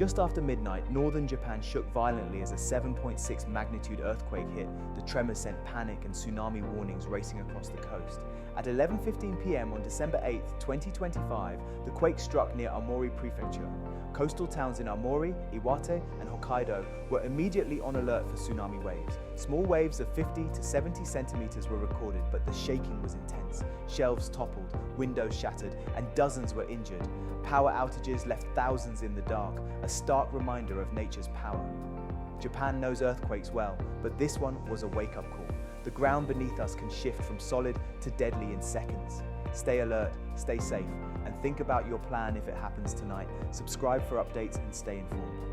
Just after midnight, northern Japan shook violently as a 7.6 magnitude earthquake hit. The tremor sent panic and tsunami warnings racing across the coast. At 11:15 p.m. on December 8, 2025, the quake struck near Aomori Prefecture. Coastal towns in Aomori, Iwate, and Hokkaido were immediately on alert for tsunami waves. Small waves of 50 to 70 centimeters were recorded, but the shaking was intense. Shelves toppled, windows shattered, and dozens were injured. Power outages left thousands in the dark, a stark reminder of nature's power. Japan knows earthquakes well, but this one was a wake-up call. The ground beneath us can shift from solid to deadly in seconds. Stay alert, stay safe, and think about your plan if it happens tonight. Subscribe for updates and stay informed.